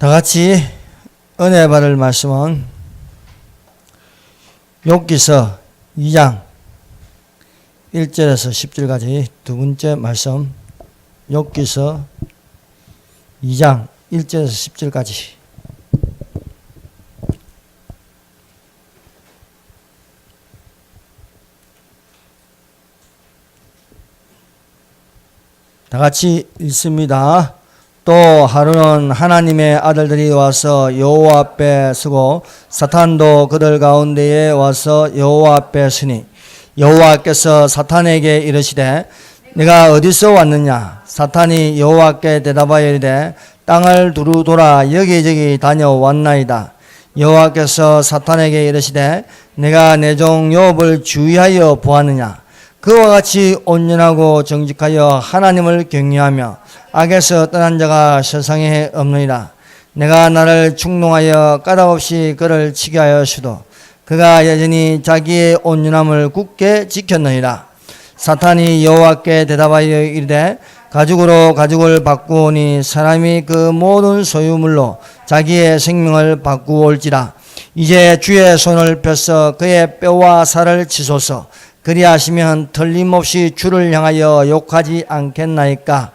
다 같이 은혜 받을 말씀은 욥기서 2장 1절에서 10절까지 두 번째 말씀, 욥기서 2장 1절에서 10절까지. 다 같이 읽습니다. 또 하루는 하나님의 아들들이 와서 여호와 앞에 서고 사탄도 그들 가운데에 와서 여호와 앞에 서니 여호와께서 사탄에게 이르시되 내가 어디서 왔느냐? 사탄이 여호와께 대답하여 이르되 땅을 두루 돌아 여기저기 다녀왔나이다. 여호와께서 사탄에게 이르시되 내가 내 종 욥을 주의하여 보았느냐? 그와 같이 온전하고 정직하여 하나님을 경외하며 악에서 떠난 자가 세상에 없느니라. 내가 나를 충동하여 까닭없이 그를 치게 하였으도 그가 여전히 자기의 온전함을 굳게 지켰느니라. 사탄이 여호와께 대답하여 이르되 가죽으로 가죽을 바꾸오니 사람이 그 모든 소유물로 자기의 생명을 바꾸올지라. 이제 주의 손을 펴서 그의 뼈와 살을 치소서. 그리하시면 틀림없이 주를 향하여 욕하지 않겠나이까?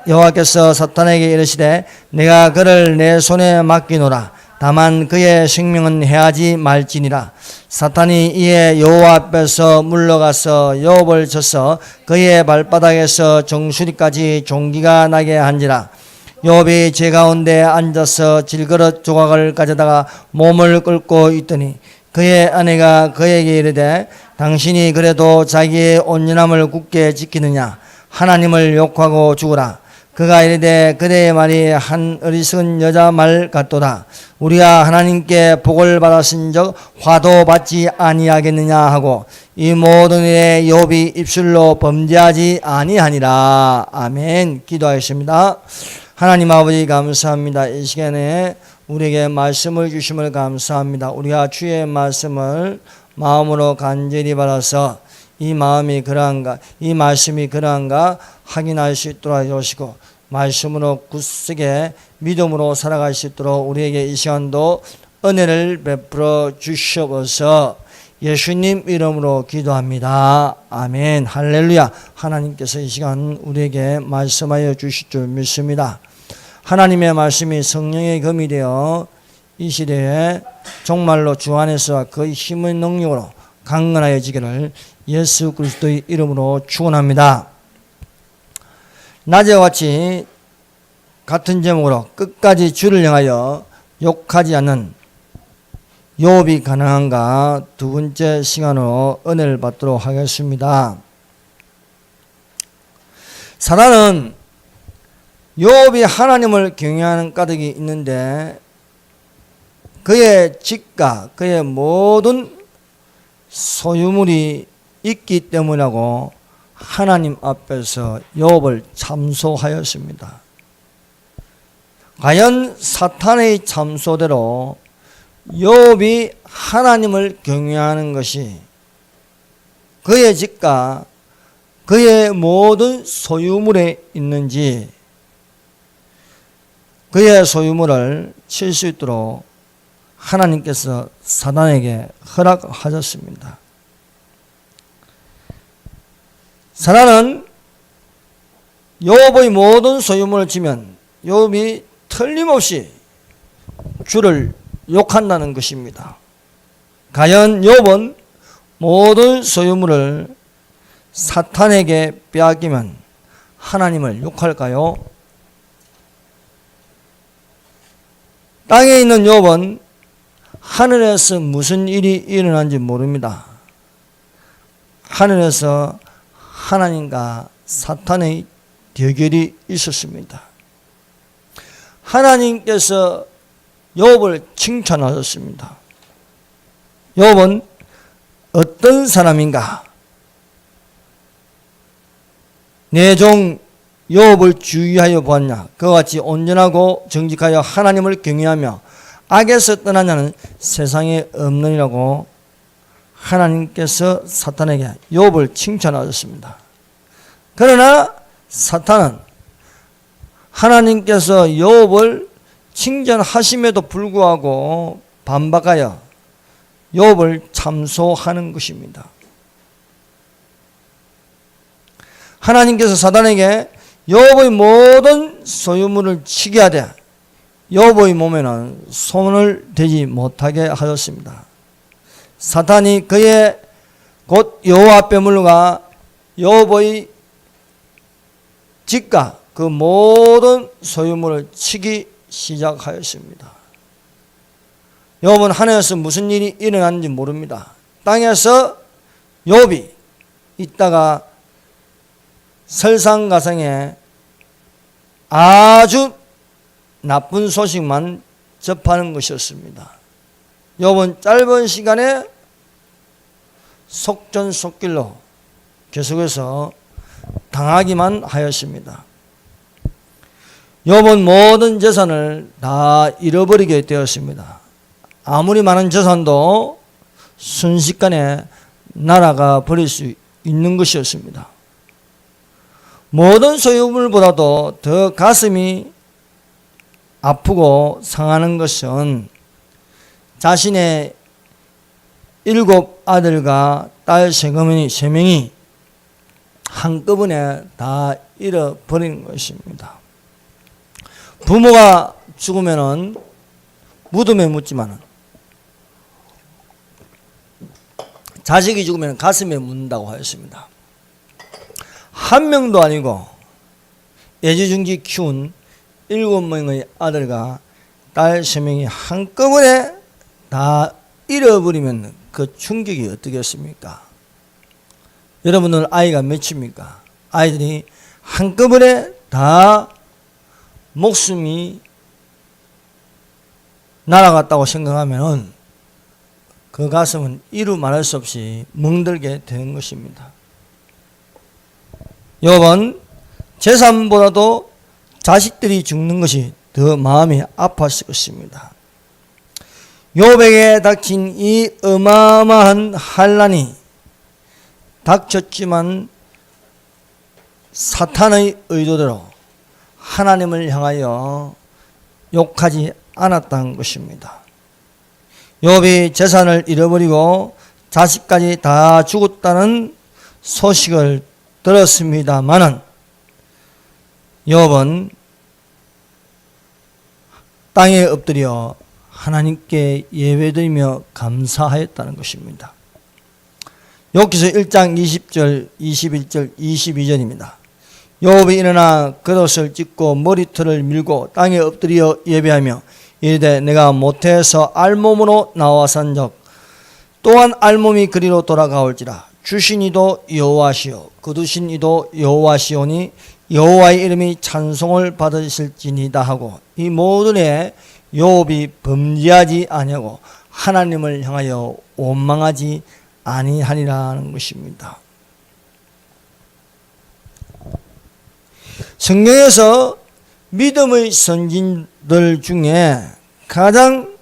여호와께서 사탄에게 이르시되 내가 그를 내 손에 맡기노라. 다만 그의 생명은 해하지 말지니라. 사탄이 이에 여호와 앞에서 물러가서 욥을 쳐서 그의 발바닥에서 정수리까지 종기가 나게 한지라. 욥이 제 가운데 앉아서 질그릇 조각을 가져다가 몸을 끓고 있더니 그의 아내가 그에게 이르되 당신이 그래도 자기의 온전함을 굳게 지키느냐? 하나님을 욕하고 죽으라. 그가 이르되 그대의 말이 한 어리석은 여자 말 같도다. 우리가 하나님께 복을 받았은적 화도 받지 아니하겠느냐 하고 이 모든 일에 욥이 입술로 범죄하지 아니하니라. 아멘. 기도하겠습니다. 하나님 아버지 감사합니다. 이 시간에 우리에게 말씀을 주심을 감사합니다. 우리가 주의 말씀을 마음으로 간절히 받아서 이 마음이 그러한가, 이 말씀이 그러한가 확인할 수 있도록 해주시고 말씀으로 굳세게 믿음으로 살아갈 수 있도록 우리에게 이 시간도 은혜를 베풀어 주시옵소서. 예수님 이름으로 기도합니다. 아멘. 할렐루야. 하나님께서 이 시간 우리에게 말씀하여 주실 줄 믿습니다. 하나님의 말씀이 성령의 검이 되어 이 시대에 정말로 주 안에서 그 힘의 능력으로 강건하여지기를 예수 그리스도의 이름으로 축원합니다. 낮에와 같이 같은 제목으로 끝까지 주를 향하여 욕하지 않는 욥이 가능한가 두 번째 시간으로 은혜를 받도록 하겠습니다. 사단은 욥이 하나님을 경외하는 까닭이 있는데 그의 집과 그의 모든 소유물이 있기 때문이라고 하나님 앞에서 욥을 참소하였습니다. 과연 사탄의 참소대로 욥이 하나님을 경외하는 것이 그의 집과 그의 모든 소유물에 있는지 그의 소유물을 칠 수 있도록 하나님께서 사단에게 허락하셨습니다. 사단은 욥의 모든 소유물을 치면 욥이 틀림없이 주를 욕한다는 것입니다. 과연 욥은 모든 소유물을 사탄에게 빼앗기면 하나님을 욕할까요? 땅에 있는 욥은 하늘에서 무슨 일이 일어난지 모릅니다. 하늘에서 하나님과 사탄의 대결이 있었습니다. 하나님께서 욥을 칭찬하셨습니다. 욥은 어떤 사람인가? 내 종 욥을 주의하여 보았냐? 그와 같이 온전하고 정직하여 하나님을 경외하며 악에서 떠난 자는 세상에 없느니라고 하나님께서 사탄에게 욥을 칭찬하셨습니다. 그러나 사탄은 하나님께서 욥을 칭찬하심에도 불구하고 반박하여 욥을 참소하는 것입니다. 하나님께서 사단에게 욥의 모든 소유물을 치게 하되 욥의 몸에는 손을 대지 못하게 하였습니다. 사탄이 그의 곧 여호와 앞에 물러가 욥의 집과 그 모든 소유물을 치기 시작하였습니다. 욥은 하늘에서 무슨 일이 일어났는지 모릅니다. 땅에서 욥이 있다가 설상가상에 아주 나쁜 소식만 접하는 것이었습니다. 욥은 짧은 시간에 속전속길로 계속해서 당하기만 하였습니다. 욥은 모든 재산을 다 잃어버리게 되었습니다. 아무리 많은 재산도 순식간에 날아가 버릴 수 있는 것이었습니다. 모든 소유물보다도 더 가슴이 아프고 상하는 것은 자신의 7 아들과 딸 3명이 한꺼번에 다 잃어버린 것입니다. 부모가 죽으면 무덤에 묻지만 자식이 죽으면 가슴에 묻는다고 하였습니다. 한 명도 아니고 애지중지 키운 7명의 아들과 딸 3명이 한꺼번에 다 잃어버리면 그 충격이 어떻겠습니까? 여러분들 아이가 몇입니까? 아이들이 한꺼번에 다 목숨이 날아갔다고 생각하면 그 가슴은 이루 말할 수 없이 멍들게 되는 것입니다. 욥은 재산보다도 자식들이 죽는 것이 더 마음이 아팠을 것입니다. 욥에게 닥친 이 어마어마한 환난이 닥쳤지만 사탄의 의도대로 하나님을 향하여 욕하지 않았다는 것입니다. 욥이 재산을 잃어버리고 자식까지 다 죽었다는 소식을 들었습니다마는 욥은 땅에 엎드려 하나님께 예배드리며 감사하였다는 것입니다. 욥기서 1장 20절, 21절, 22절입니다. 욥이 일어나 겉옷을 찢고 머리털을 밀고 땅에 엎드려 예배하며 이르되 내가 모태에서 알몸으로 나와산적 또한 알몸이 그리로 돌아가올지라 주신 이도 여호와시오 거두신 이도 여호와시오니 여호와의 이름이 찬송을 받으실지니다 하고 이 모든 에 욥이 범죄하지 아니하고 하나님을 향하여 원망하지 아니하리라는 것입니다. 성경에서 믿음의 선진들 중에 가장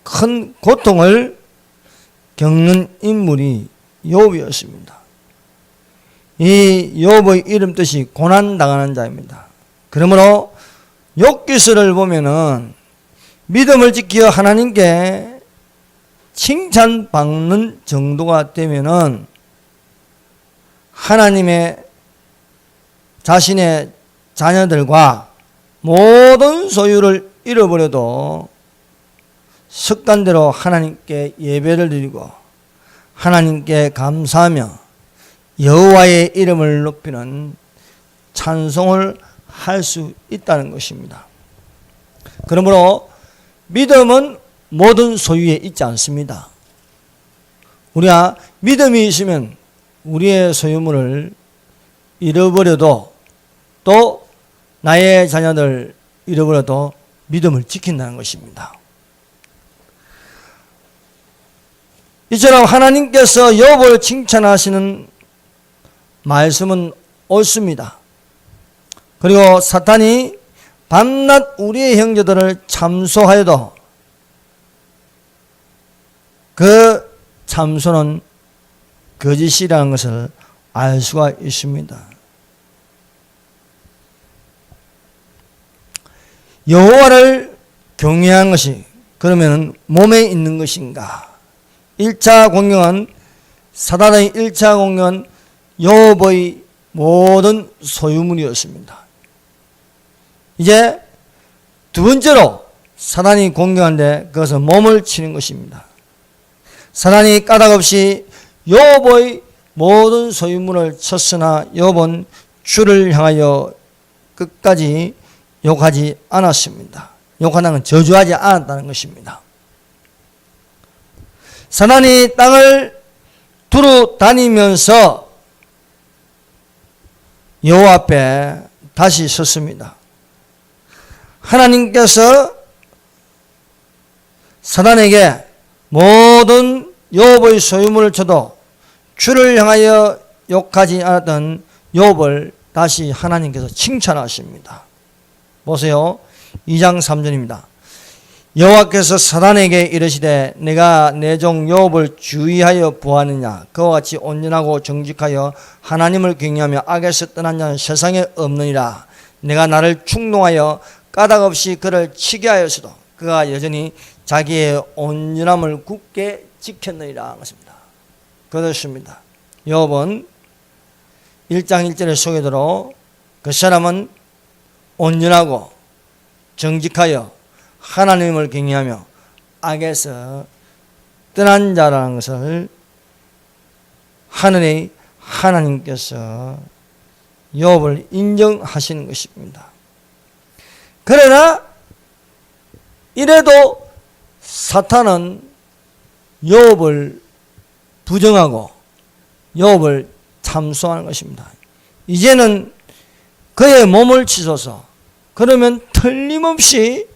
큰 고통을 겪는 인물이 욥이었습니다. 이 욥의 이름 뜻이 고난당하는 자입니다. 그러므로 욥기서를 보면은 믿음을 지켜 하나님께 칭찬받는 정도가 되면은 하나님의 자신의 자녀들과 모든 소유를 잃어버려도 습관대로 하나님께 예배를 드리고 하나님께 감사하며 여호와의 이름을 높이는 찬송을 할 수 있다는 것입니다. 그러므로 믿음은 모든 소유에 있지 않습니다. 우리가 믿음이 있으면 우리의 소유물을 잃어버려도 또 나의 자녀들 잃어버려도 믿음을 지킨다는 것입니다. 이처럼 하나님께서 욥을 칭찬하시는 말씀은 옳습니다. 그리고 사탄이 밤낮 우리의 형제들을 참소하여도 그 참소는 거짓이라는 것을 알 수가 있습니다. 여호와를 경외한 것이 그러면 몸에 있는 것인가? 1차 공경은 사단의 1차 공경은 욥의 모든 소유물이었습니다. 이제 두 번째로 사단이 공격하는데 그것은 몸을 치는 것입니다. 사단이 까닭없이 욥의 모든 소유물을 쳤으나 욥은 주를 향하여 끝까지 욕하지 않았습니다. 욕하는 건 저주하지 않았다는 것입니다. 사단이 땅을 두루 다니면서 여호와 앞에 다시 섰습니다. 하나님께서 사단에게 모든 욥의 소유물을 줘도 주를 향하여 욕하지 않았던 욥을 다시 하나님께서 칭찬하십니다. 보세요. 2장 3절입니다. 여호와께서 사단에게 이르시되 내가 내 종 욥을 주의하여 보았느냐? 그와 같이 온전하고 정직하여 하나님을 경외하며 악에서 떠난 자는 세상에 없느니라. 내가 나를 충동하여 까닭없이 그를 치게 하였어도 그가 여전히 자기의 온전함을 굳게 지켰느니라 것입니다. 그렇습니다. 욥은 1장 1절의 소개대로 그 사람은 온전하고 정직하여 하나님을 경외하며 악에서 떠난 자라는 것을 하늘의 하나님께서 욥을 인정하시는 것입니다. 그러나 이래도 사탄은 욥을 부정하고 욥을 참소하는 것입니다. 이제는 그의 몸을 치소서. 그러면 틀림없이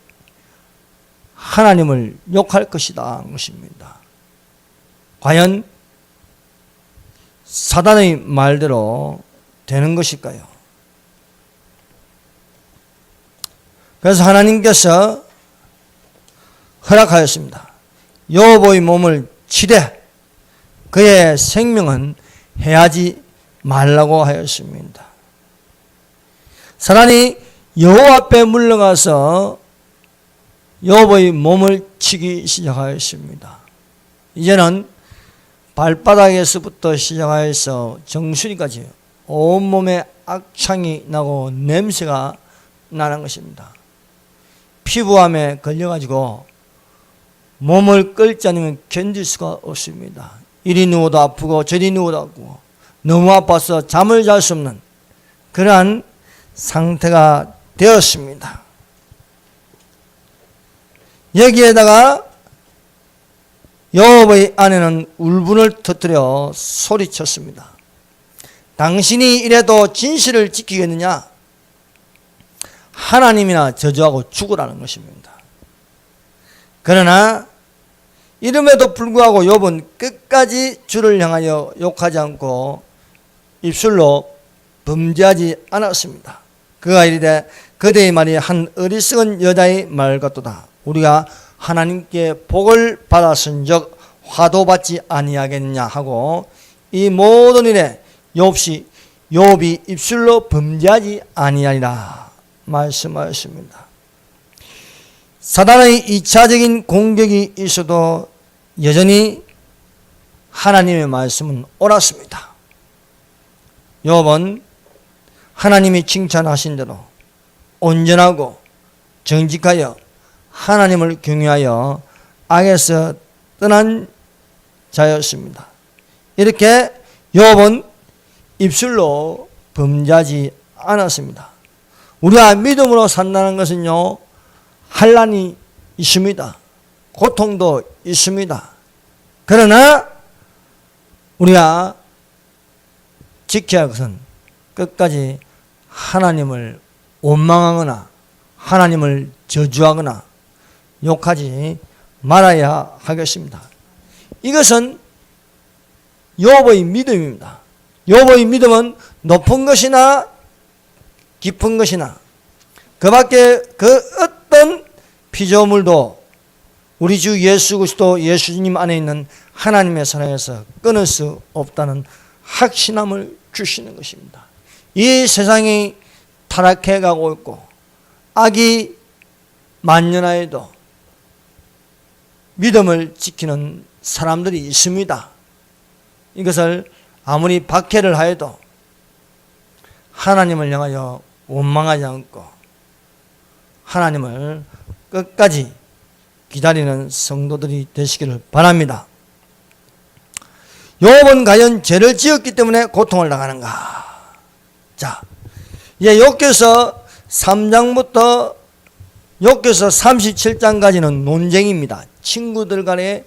하나님을 욕할 것이다 것입니다. 과연 사단의 말대로 되는 것일까요? 그래서 하나님께서 허락하였습니다. 욥의 몸을 치되 그의 생명은 해하지 말라고 하였습니다. 사단이 여호와 앞에 물러가서 욥의 몸을 치기 시작하였습니다. 이제는 발바닥에서부터 시작하여서 정수리까지 온몸에 악창이 나고 냄새가 나는 것입니다. 피부암에 걸려가지고 몸을 끌지 않으면 견딜 수가 없습니다. 이리 누워도 아프고 저리 누워도 아프고 너무 아파서 잠을 잘 수 없는 그러한 상태가 되었습니다. 여기에다가 욥의 아내는 울분을 터뜨려 소리쳤습니다. 당신이 이래도 진실을 지키겠느냐? 하나님이나 저주하고 죽으라는 것입니다. 그러나 이름에도 불구하고 욥은 끝까지 주를 향하여 욕하지 않고 입술로 범죄하지 않았습니다. 그가 이르되 그대의 말이 한 어리석은 여자의 말 같도다. 우리가 하나님께 복을 받았은 적 화도 받지 아니하겠느냐 하고 이 모든 일에 욥이 입술로 범죄하지 아니하리라 말씀하였습니다. 사단의 2차적인 공격이 있어도 여전히 하나님의 말씀은 옳았습니다. 욥은 하나님이 칭찬하신 대로 온전하고 정직하여 하나님을 경외하여 악에서 떠난 자였습니다. 이렇게 욥은 입술로 범죄하지 않았습니다. 우리가 믿음으로 산다는 것은요, 환난이 있습니다. 고통도 있습니다. 그러나 우리가 지켜야 할 것은 끝까지 하나님을 원망하거나 하나님을 저주하거나 욕하지 말아야 하겠습니다. 이것은 욥의 믿음입니다. 욥의 믿음은 높은 것이나 깊은 것이나 그 밖에 그 어떤 피조물도 우리 주 예수 그리스도 예수님 안에 있는 하나님의 사랑에서 끊을 수 없다는 확신함을 주시는 것입니다. 이 세상이 타락해 가고 있고 악이 만연하여도 믿음을 지키는 사람들이 있습니다. 이것을 아무리 박해를 하여도 하나님을 향하여 원망하지 않고 하나님을 끝까지 기다리는 성도들이 되시기를 바랍니다. 욥은 과연 죄를 지었기 때문에 고통을 당하는가? 자, 이제 욥기서 3장부터 욥기서 37장까지는 논쟁입니다. 친구들 간의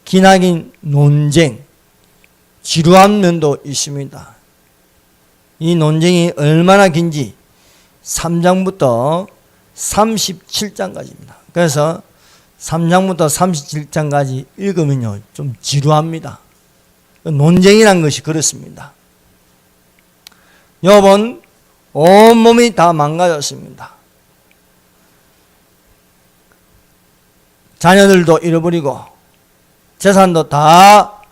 기나긴 논쟁, 지루한 면도 있습니다. 이 논쟁이 얼마나 긴지 3장부터 37장까지입니다. 그래서 3장부터 37장까지 읽으면요, 좀 지루합니다. 논쟁이란 것이 그렇습니다. 욥은 온몸이 다 망가졌습니다. 자녀들도 잃어버리고 재산도 다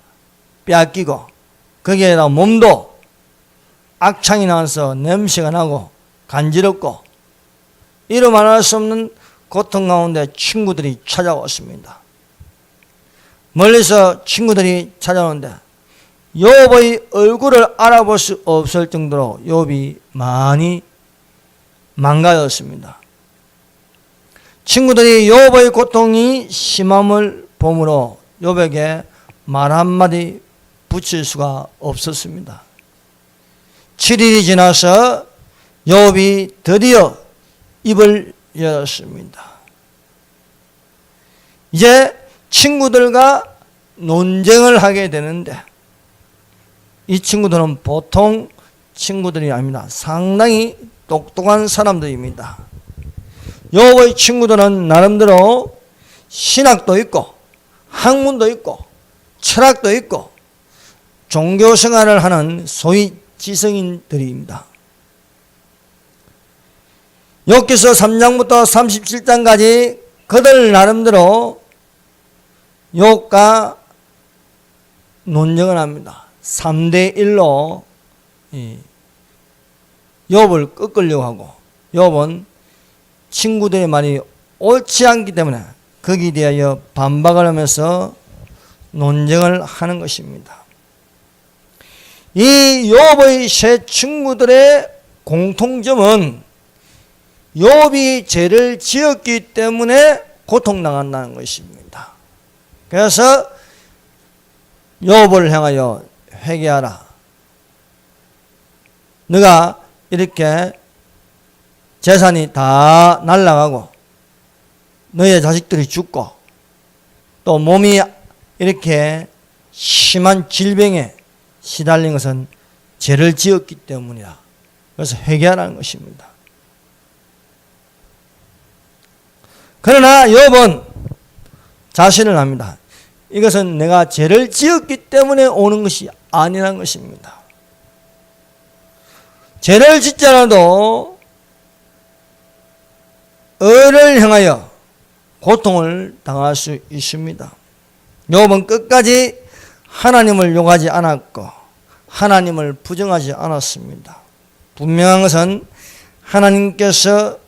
빼앗기고 거기에다 몸도 악창이 나서 냄새가 나고 간지럽고 이루 말할 수 없는 고통 가운데 친구들이 찾아왔습니다. 멀리서 친구들이 찾아오는데 욥의 얼굴을 알아볼 수 없을 정도로 욥이 많이 망가졌습니다. 친구들이 욥의 고통이 심함을 보므로 욥에게 말 한마디 붙일 수가 없었습니다. 7일이 지나서 욥이 드디어 입을 열었습니다. 이제 친구들과 논쟁을 하게 되는데 이 친구들은 보통 친구들이 아닙니다. 상당히 똑똑한 사람들입니다. 욥의 친구들은 나름대로 신학도 있고 학문도 있고 철학도 있고 종교 생활을 하는 소위 지성인들입니다. 욥기서 3장부터 37장까지 그들 나름대로 욥과 논쟁을 합니다. 3대1로 욥을 꺾으려고 하고 욥은 친구들의 말이 옳지 않기 때문에 거기에 대하여 반박을 하면서 논쟁을 하는 것입니다. 이 욥의 세 친구들의 공통점은 욥이 죄를 지었기 때문에 고통당한다는 것입니다. 그래서 욥을 향하여 회개하라. 너가 이렇게 재산이 다 날아가고 너의 자식들이 죽고 또 몸이 이렇게 심한 질병에 시달린 것은 죄를 지었기 때문이다. 그래서 회개하라는 것입니다. 그러나 욥은 자신을 합니다. 이것은 내가 죄를 지었기 때문에 오는 것이 아니라는 것입니다. 죄를 짓지 않아도 의를 향하여 고통을 당할 수 있습니다. 욥은 끝까지 하나님을 욕하지 않았고 하나님을 부정하지 않았습니다. 분명한 것은 하나님께서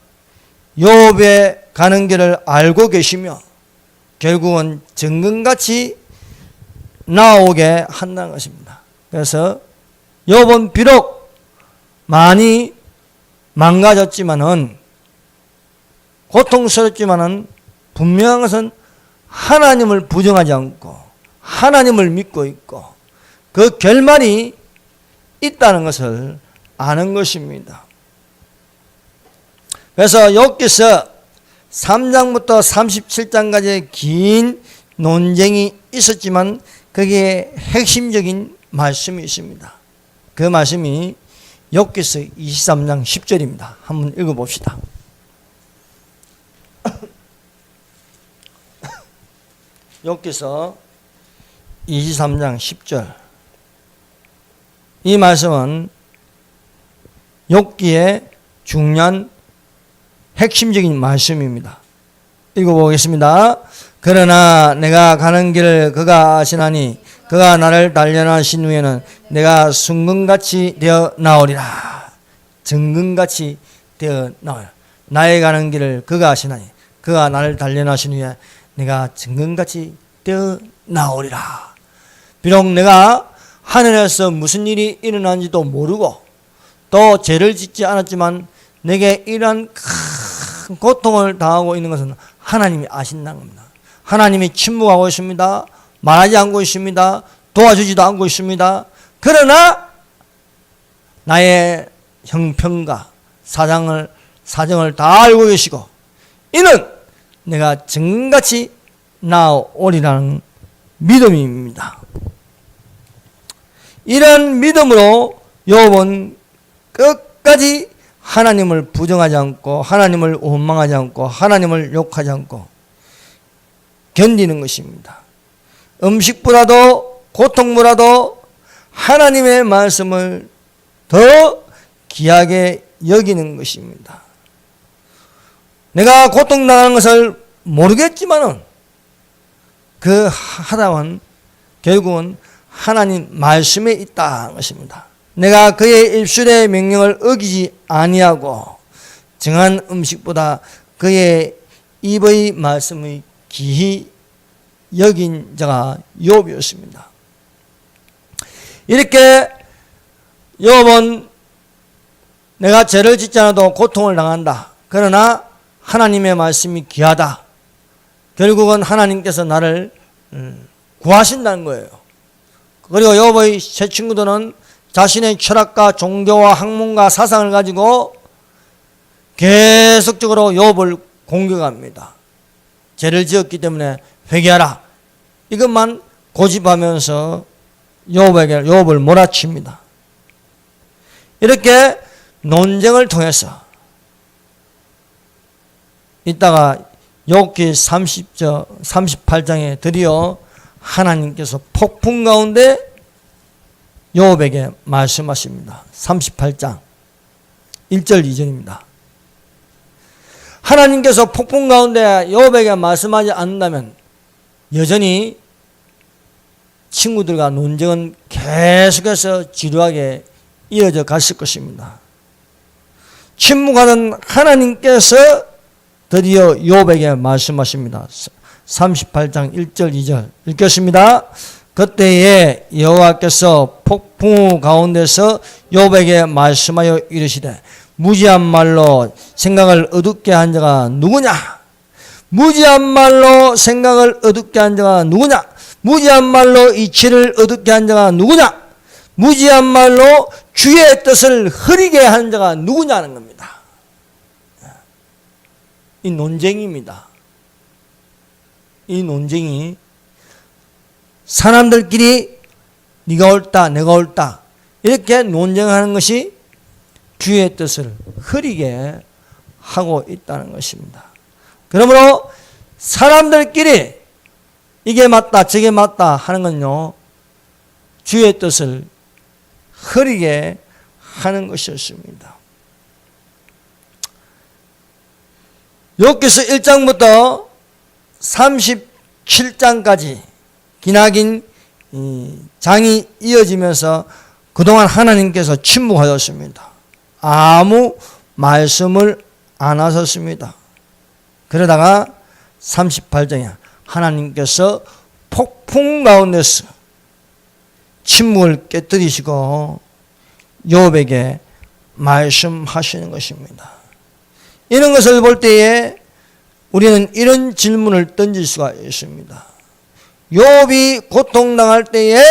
욥의 가는 길을 알고 계시며 결국은 정금같이 나오게 한다는 것입니다. 그래서 욥은 비록 많이 망가졌지만은 고통스럽지만은 분명한 것은 하나님을 부정하지 않고 하나님을 믿고 있고 그 결말이 있다는 것을 아는 것입니다. 그래서 욥기서 3장부터 37장까지의 긴 논쟁이 있었지만 거기에 핵심적인 말씀이 있습니다. 그 말씀이 욥기서 23장 10절입니다. 한번 읽어봅시다. 욥기서 23장 10절. 이 말씀은 욥기의 중요한 핵심적인 말씀입니다. 읽어보겠습니다. 그러나 내가 가는 길을 그가 아시나니 그가 나를 단련하신 후에는 내가 순금같이 되어 나오리라. 정금같이 되어 나오리라. 나의 가는 길을 그가 아시나니 그가 나를 단련하신 후에 내가 정금같이 뛰어나오리라. 비록 내가 하늘에서 무슨 일이 일어난지도 모르고 또 죄를 짓지 않았지만 내게 이러한 큰 고통을 당하고 있는 것은 하나님이 아신다는 겁니다. 하나님이 침묵하고 있습니다. 말하지 않고 있습니다. 도와주지도 않고 있습니다. 그러나 나의 형편과 사정을 다 알고 계시고 이는 내가 정같이 나오리라는 믿음입니다. 이런 믿음으로 욥은 끝까지 하나님을 부정하지 않고 하나님을 원망하지 않고 하나님을 욕하지 않고 견디는 것입니다. 음식보다도 고통보다도 하나님의 말씀을 더 귀하게 여기는 것입니다. 내가 고통당하는 것을 모르겠지만은 그 하다원 결국은 하나님 말씀에 있다는 것입니다. 내가 그의 입술의 명령을 어기지 아니하고 정한 음식보다 그의 입의 말씀을 귀히 여긴 자가 욥이었습니다. 이렇게 욥은 내가 죄를 짓지 않아도 고통을 당한다. 그러나 하나님의 말씀이 귀하다. 결국은 하나님께서 나를 구하신다는 거예요. 그리고 욥의 세 친구들은 자신의 철학과 종교와 학문과 사상을 가지고 계속적으로 욥을 공격합니다. 죄를 지었기 때문에 회개하라. 이것만 고집하면서 욥을 몰아칩니다. 이렇게 논쟁을 통해서 이따가 욥기 38장에 드디어 하나님께서 폭풍 가운데 욥에게 말씀하십니다. 38장 1절 2절입니다. 하나님께서 폭풍 가운데 욥에게 말씀하지 않는다면 여전히 친구들과 논쟁은 계속해서 지루하게 이어져 갔을 것입니다. 침묵하는 하나님께서 드디어 욥에게 말씀하십니다. 38장 1절 2절 읽겠습니다. 그때에 여호와께서 폭풍 가운데서 욥에게 말씀하여 이르시되 무지한 말로 생각을 어둡게 한 자가 누구냐? 무지한 말로 생각을 어둡게 한 자가 누구냐? 무지한 말로 이치를 어둡게 한 자가 누구냐? 무지한 말로 주의 뜻을 흐리게 한 자가 누구냐는 겁니다. 이 논쟁입니다. 이 논쟁이 사람들끼리 네가 옳다 내가 옳다 이렇게 논쟁하는 것이 주의 뜻을 흐리게 하고 있다는 것입니다. 그러므로 사람들끼리 이게 맞다 저게 맞다 하는 건요 주의 뜻을 흐리게 하는 것이었습니다. 욥기서 1장부터 37장까지 기나긴 장이 이어지면서 그동안 하나님께서 침묵하셨습니다. 아무 말씀을 안 하셨습니다. 그러다가 38장에 하나님께서 폭풍 가운데서 침묵을 깨뜨리시고 욥에게 말씀하시는 것입니다. 이런 것을 볼 때에 우리는 이런 질문을 던질 수가 있습니다. 욥이 고통당할 때에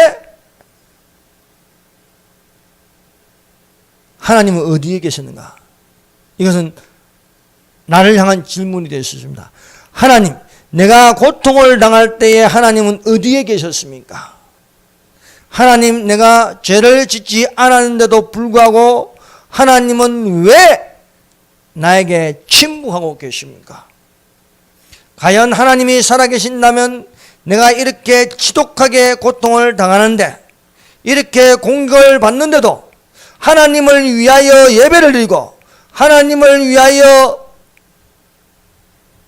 하나님은 어디에 계셨는가? 이것은 나를 향한 질문이 되어 있습니다. 하나님, 내가 고통을 당할 때에 하나님은 어디에 계셨습니까? 하나님, 내가 죄를 짓지 않았는데도 불구하고 하나님은 왜 나에게 침묵하고 계십니까? 과연 하나님이 살아계신다면 내가 이렇게 지독하게 고통을 당하는데 이렇게 공격을 받는데도 하나님을 위하여 예배를 드리고 하나님을 위하여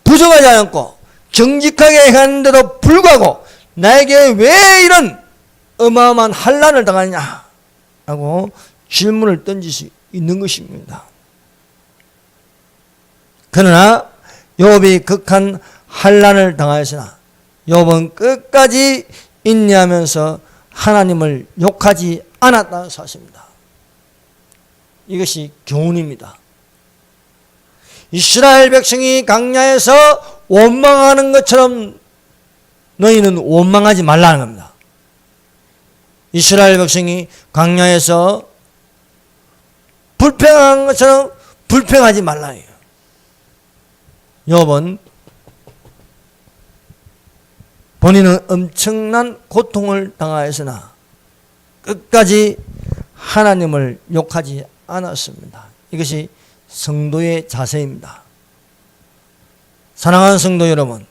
부정하지 않고 정직하게 하는데도 불구하고 나에게 왜 이런 어마어마한 환난을 당하냐 하고 질문을 던질 수 있는 것입니다. 그러나 욥이 극한 환난을 당하였으나 욥은 끝까지 인내하면서 하나님을 욕하지 않았다는 사실입니다. 이것이 교훈입니다. 이스라엘 백성이 광야에서 원망하는 것처럼 너희는 원망하지 말라는 겁니다. 이스라엘 백성이 광야에서 불평한 것처럼 불평하지 말라요. 욥은 본인은 엄청난 고통을 당하였으나 끝까지 하나님을 욕하지 않았습니다. 이것이 성도의 자세입니다. 사랑하는 성도 여러분,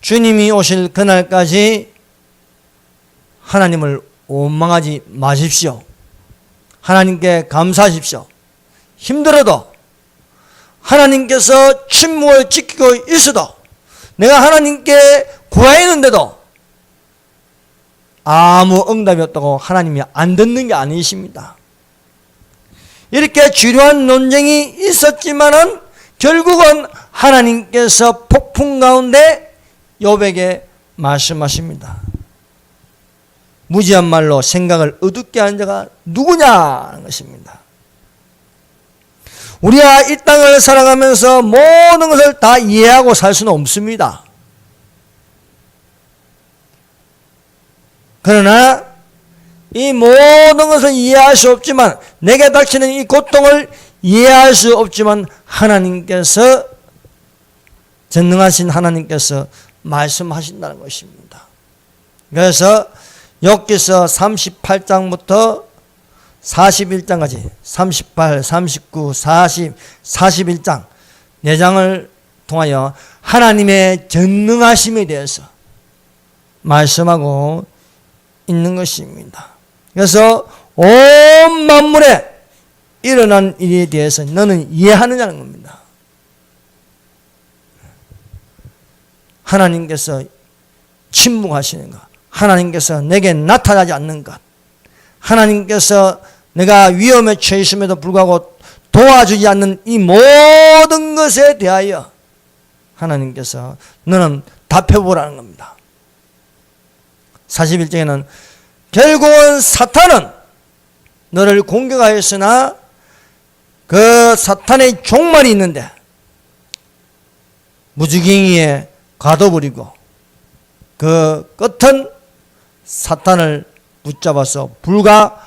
주님이 오실 그날까지 하나님을 원망하지 마십시오. 하나님께 감사하십시오. 힘들어도 하나님께서 침묵을 지키고 있어도 내가 하나님께 구하였는데도 아무 응답이 없다고 하나님이 안 듣는 게 아니십니다. 이렇게 지루한 논쟁이 있었지만은 결국은 하나님께서 폭풍 가운데 욥에게 말씀하십니다. 무지한 말로 생각을 어둡게 한 자가 누구냐는 것입니다. 우리가 이 땅을 살아가면서 모든 것을 다 이해하고 살 수는 없습니다. 그러나 이 모든 것을 이해할 수 없지만, 내게 닥치는 이 고통을 이해할 수 없지만 하나님께서, 전능하신 하나님께서 말씀하신다는 것입니다. 그래서 욥기서 38장부터 41장까지 38, 39, 40, 41장 4장을 통하여 하나님의 전능하심에 대해서 말씀하고 있는 것입니다. 그래서 온 만물에 일어난 일에 대해서 너는 이해하느냐는 겁니다. 하나님께서 침묵하시는 것, 하나님께서 내게 나타나지 않는 것, 하나님께서 내가 위험에 처했음에도 불구하고 도와주지 않는 이 모든 것에 대하여 하나님께서 너는 답해보라는 겁니다. 41장에는 결국은 사탄은 너를 공격하였으나 그 사탄의 종말이 있는데 무지갱이에 가둬버리고 그 끝은 사탄을 붙잡아서 불과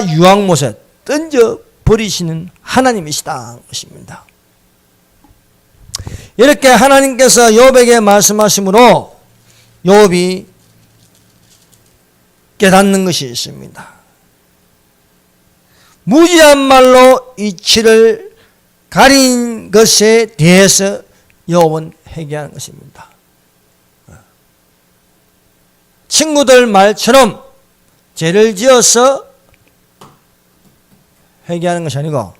유황못에 던져버리시는 하나님이시다 것입니다. 이렇게 하나님께서 욥에게 말씀하심으로 욥이 깨닫는 것이 있습니다. 무지한 말로 이치를 가린 것에 대해서 욥은 회개하는 것입니다. 친구들 말처럼 죄를 지어서 회개하는 것이 아니고,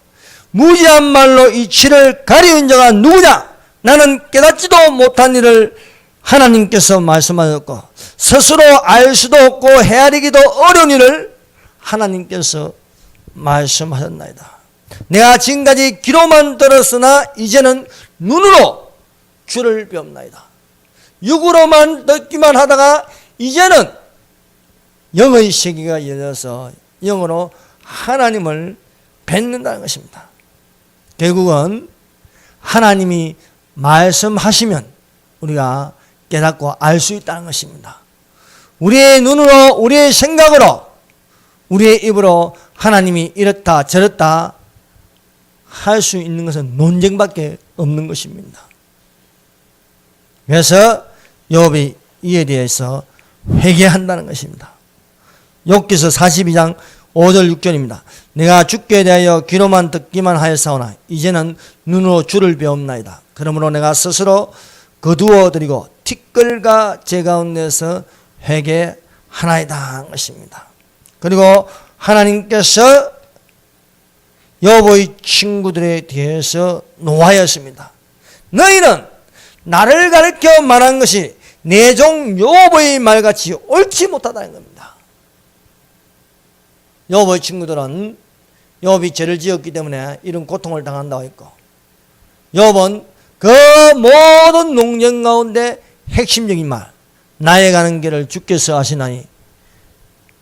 무지한 말로 이치를 가리운 자가 누구냐? 나는 깨닫지도 못한 일을 하나님께서 말씀하셨고, 스스로 알 수도 없고 헤아리기도 어려운 일을 하나님께서 말씀하셨나이다. 내가 지금까지 귀로만 들었으나 이제는 눈으로 주를 배웁나이다. 육으로만 듣기만 하다가 이제는 영의 세계가 열려서 영으로 하나님을 뵙는다는 것입니다. 결국은 하나님이 말씀하시면 우리가 깨닫고 알 수 있다는 것입니다. 우리의 눈으로, 우리의 생각으로, 우리의 입으로 하나님이 이렇다 저렇다 할 수 있는 것은 논쟁밖에 없는 것입니다. 그래서 욥이 이에 대해서 회개한다는 것입니다. 욥기서 42장 5절 6절입니다. 내가 주께 대하여 귀로만 듣기만 하였사오나 이제는 눈으로 주를 배움나이다. 그러므로 내가 스스로 거두어드리고 티끌과 제 가운데서 회개하나이다 한 것입니다. 그리고 하나님께서 욥의 친구들에 대해서 노하였습니다. 너희는 나를 가르쳐 말한 것이 내 종 욥의 말같이 옳지 못하다는 겁니다. 욥의 친구들은 욥이 죄를 지었기 때문에 이런 고통을 당한다고 했고, 욥은 그 모든 농정 가운데 핵심적인 말, 나의 가는 길을 주께서 아시나니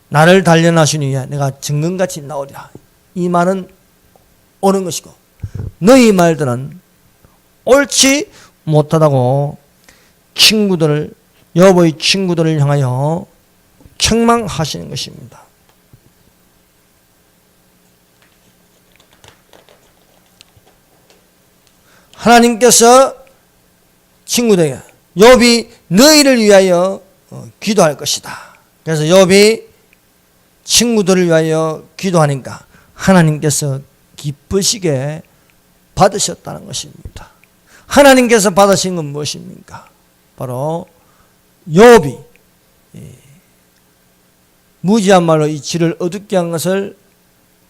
나를 단련하시니 위하여 내가 증거같이 나오리라. 이 말은 옳은 것이고 너희 말들은 옳지 못하다고 친구들을, 여보의 친구들을 향하여 책망하시는 것입니다. 하나님께서 친구들에게 욥이 너희를 위하여 기도할 것이다. 그래서 욥이 친구들을 위하여 기도하니까 하나님께서 기쁘시게 받으셨다는 것입니다. 하나님께서 받으신 건 무엇입니까? 바로 욥이 무지한 말로 이 질을 어둡게 한 것을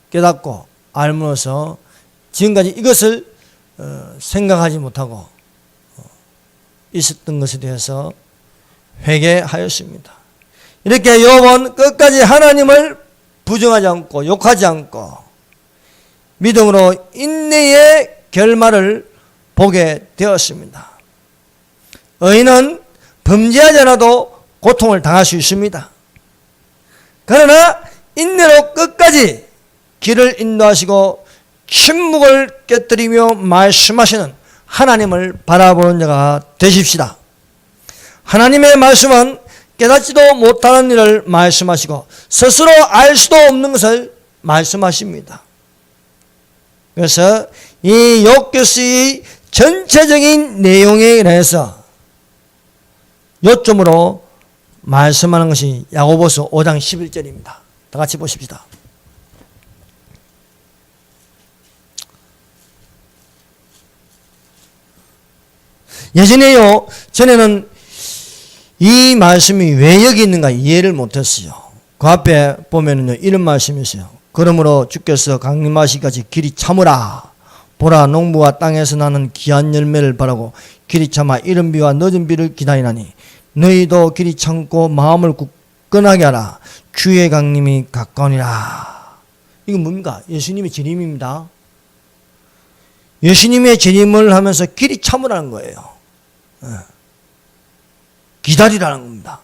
깨닫고 알므로써 지금까지 이것을 생각하지 못하고 있었던 것에 대해서 회개하였습니다. 이렇게 욥은 끝까지 하나님을 부정하지 않고 욕하지 않고 믿음으로 인내의 결말을 보게 되었습니다. 의인은 범죄하지 않아도 고통을 당할 수 있습니다. 그러나 인내로 끝까지 길을 인도하시고 침묵을 깨뜨리며 말씀하시는 하나님을 바라보는 자가 되십시다. 하나님의 말씀은 깨닫지도 못하는 일을 말씀하시고 스스로 알 수도 없는 것을 말씀하십니다. 그래서 이 욥기서의 전체적인 내용에 대해서 요점으로 말씀하는 것이 야고보서 5장 11절입니다. 다 같이 보십시다. 예전에요, 전에는 이 말씀이 왜 여기 있는가 이해를 못했어요. 그 앞에 보면은요, 이런 말씀이 있어요. 그러므로 주께서 강림하시기까지 길이 참으라. 보라, 농부와 땅에서 나는 귀한 열매를 바라고 길이 참아 이른 비와 늦은 비를 기다리나니 너희도 길이 참고 마음을 굳건하게 하라. 주의 강림이 가까우니라. 이건 뭡니까? 예수님의 재림입니다. 예수님의 재림을 하면서 길이 참으라는 거예요. 기다리라는 겁니다.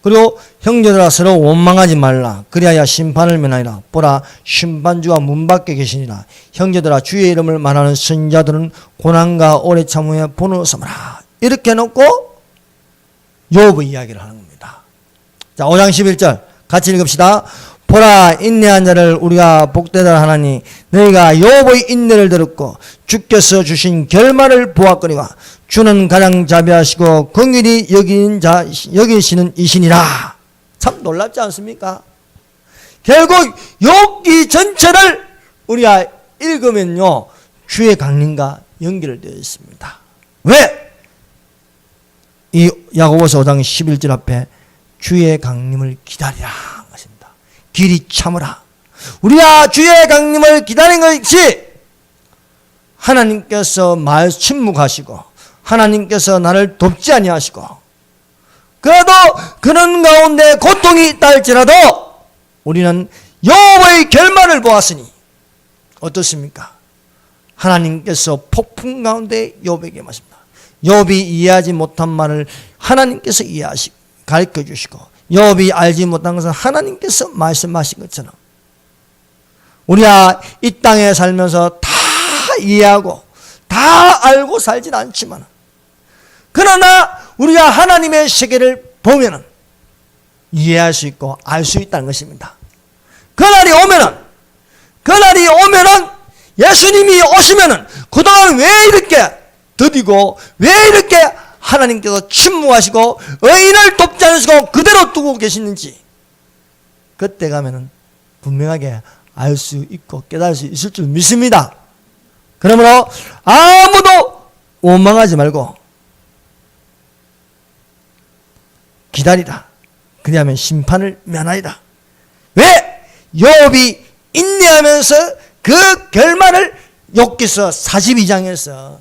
그리고 형제들아 서로 원망하지 말라. 그리하여 심판을 면하리라. 보라, 심판주가 문 밖에 계시니라. 형제들아 주의 이름을 말하는 선자들은 고난과 오래 참음에 본을 삼으라. 이렇게 해놓고 욥의 이야기를 하는 겁니다. 자, 5장 11절 같이 읽읍시다. 보라, 인내한 자를 우리가 복되다 하나니 너희가 욥의 인내를 들었고 주께서 주신 결말을 보았거니와 주는 가장 자비하시고 긍휼히 여기시는 이신이라. 참 놀랍지 않습니까? 결국 욥기 전체를 우리가 읽으면요, 주의 강림과 연결되어 있습니다. 왜? 이 야고보서 5장 11절 앞에 주의 강림을 기다리라 것입니다. 길이 참으라. 우리가 주의 강림을 기다린 것이 하나님께서 침묵하시고 하나님께서 나를 돕지 아니하시고 그래도 그런 가운데 고통이 있다 할지라도 우리는 욥의 결말을 보았으니 어떻습니까? 하나님께서 폭풍 가운데 욥에게 말씀합니다. 욥이 이해하지 못한 말을 하나님께서 가르쳐 주시고 욥이 알지 못한 것은 하나님께서 말씀하신 것처럼 우리가 이 땅에 살면서 다 이해하고 다 알고 살진 않지만 그러나 우리가 하나님의 세계를 보면은 이해할 수 있고 알 수 있다는 것입니다. 그날이 오면은 예수님이 오시면은 그동안 왜 이렇게 더디고 왜 이렇게 하나님께서 침묵하시고 의인을 돕지 않으시고 그대로 두고 계시는지 그때 가면은 분명하게 알 수 있고 깨달을 수 있을 줄 믿습니다. 그러므로 아무도 원망하지 말고 기다리라. 그리하면 심판을 면하리라. 왜? 욥이 인내하면서 그 결말을 욥기서 42장에서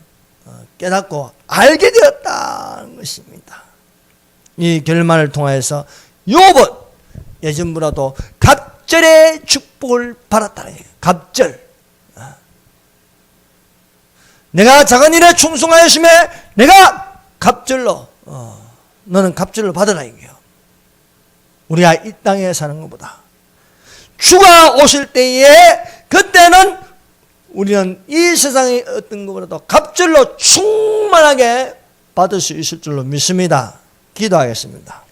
깨닫고 알게 되었다는 것입니다. 이 결말을 통하여서 욥은 예전보다도 갑절의 축복을 받았다는 거예요. 갑절. 내가 작은 일에 충성하였음에 내가 갑절로 너는 갑절로 받으라 이게요. 우리가 이 땅에 사는 것보다 주가 오실 때에 그때는 우리는 이 세상의 어떤 것보다도 갑절로 충만하게 받을 수 있을 줄로 믿습니다. 기도하겠습니다.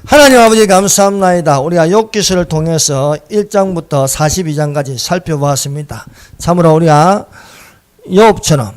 하나님 아버지 감사합니다. 우리가 욥기서를 통해서 1장부터 42장까지 살펴보았습니다. 참으로 우리가 욥처럼